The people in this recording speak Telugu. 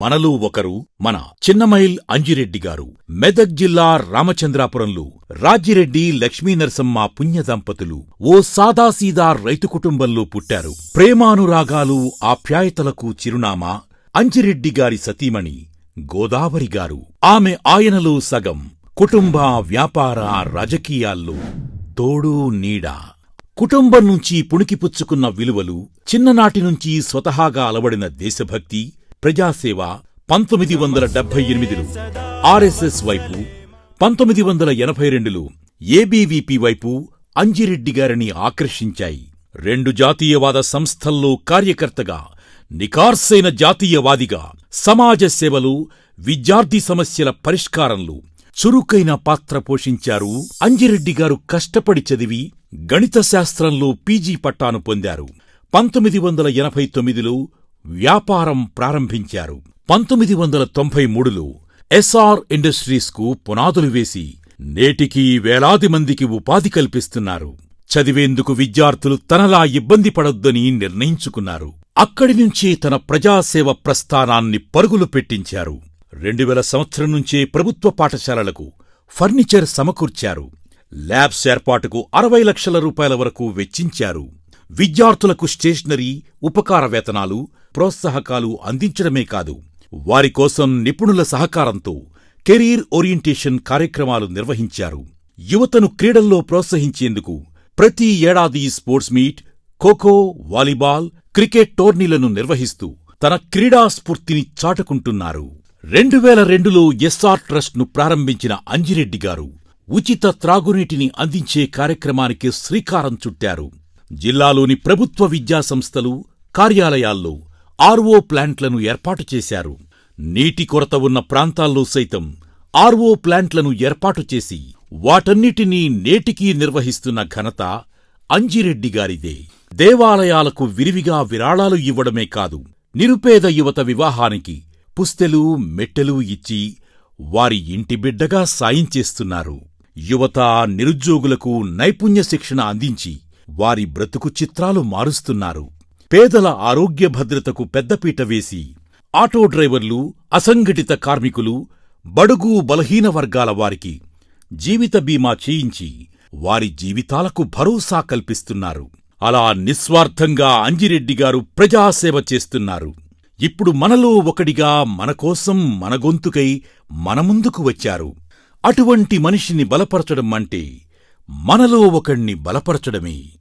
మనలో ఒకరు మన చిన్నమైల్ అంజిరెడ్డిగారు. మెదక్ జిల్లా రామచంద్రాపురంలో రాజిరెడ్డి లక్ష్మీనరసమ్మ పుణ్య దంపతులు ఓ సాదాసీదా రైతు కుటుంబంలో పుట్టారు. ప్రేమానురాగాలు, ఆప్యాయతలకు చిరునామా అంజిరెడ్డిగారి సతీమణి గోదావరిగారు. ఆమె ఆయనలో సగం. కుటుంబ, వ్యాపార, రాజకీయాల్లో తోడు నీడ. కుటుంబం నుంచి పుణికిపుచ్చుకున్న విలువలు, చిన్ననాటినుంచి స్వతహాగా అలవడిన దేశభక్తి, ప్రజాసేవ 1978లో ఆర్ఎస్ఎస్ వైపు, 1982లో ఏబీవీపీ వైపు అంజిరెడ్డిగారిని ఆకర్షించాయి. 2 జాతీయవాద సంస్థల్లో కార్యకర్తగా, నికార్సైన జాతీయవాదిగా, సమాజ సేవలో, విద్యార్థి సమస్యల పరిష్కారంలో చురుకైన పాత్ర పోషించారు. అంజిరెడ్డిగారు కష్టపడి చదివి గణిత శాస్త్రంలో పీజీ పట్టాను పొందారు. 1989లో వ్యాపారం ప్రారంభించారు. 1993లో ఎస్ఆర్ ఇండస్ట్రీస్కు పునాదులు వేసి నేటికీ వేలాది మందికి ఉపాధి కల్పిస్తున్నారు. చదివేందుకు విద్యార్థులు తనలా ఇబ్బంది పడొద్దని నిర్ణయించుకున్నారు. అక్కడినుంచే తన ప్రజాసేవ ప్రస్థానాన్ని పరుగులు పెట్టించారు. 2000 సంవత్సరం నుంచే ప్రభుత్వ పాఠశాలలకు ఫర్నిచర్ సమకూర్చారు. ల్యాబ్స్ ఏర్పాటుకు 60 లక్షల రూపాయల వరకు వెచ్చించారు. విద్యార్థులకు స్టేషనరీ, ఉపకార వేతనాలు, ప్రోత్సాహకాలు అందించడమే కాదు, వారికోసం నిపుణుల సహకారంతో కెరీర్ ఓరియంటేషన్ కార్యక్రమాలు నిర్వహించారు. యువతను క్రీడల్లో ప్రోత్సహించేందుకు ప్రతి ఏడాది sports meet, kho kho, volleyball, cricket టోర్నీలను నిర్వహిస్తూ తన క్రీడా స్ఫూర్తిని చాటుకుంటున్నారు. 2002లో ఎస్ఆర్ ట్రస్ట్ను ప్రారంభించిన అంజిరెడ్డిగారు ఉచిత త్రాగునీటిని అందించే కార్యక్రమానికి శ్రీకారం చుట్టారు. జిల్లాలోని ప్రభుత్వ విద్యాసంస్థలు, కార్యాలయాల్లో ఆర్ఓ ప్లాంట్లను ఏర్పాటు చేశారు. నీటి కొరత ఉన్న ప్రాంతాల్లో సైతం ఆర్ఓ ప్లాంట్లను ఏర్పాటు చేసి వాటన్నిటినీ నేటికీ నిర్వహిస్తున్న ఘనత అంజిరెడ్డిగారిదే. దేవాలయాలకు విరివిగా విరాళాలు ఇవ్వడమే కాదు, నిరుపేద యువత వివాహానికి పుస్తెలు, మెట్టెలు ఇచ్చి వారి ఇంటి బిడ్డగా సాయం చేస్తున్నారు. యువత, నిరుద్యోగులకు నైపుణ్య శిక్షణ అందించి వారి బ్రతుకు చిత్రాలు మారుస్తున్నారు. పేదల ఆరోగ్య భద్రతకు పెద్దపీట వేసి ఆటో డ్రైవర్లు, అసంఘటిత కార్మికులు, బడుగు బలహీన వర్గాల వారికి జీవిత బీమా చేయించి వారి జీవితాలకు భరోసా కల్పిస్తున్నారు. అలా నిస్వార్థంగా అంజిరెడ్డిగారు ప్రజాసేవ చేస్తున్నారు. ఇప్పుడు మనలో ఒకడిగా మనకోసం, మన గొంతుకై మన ముందుకు వచ్చారు. అటువంటి మనిషిని బలపరచడం అంటే మనలో ఒకణ్ణి బలపరచడమే.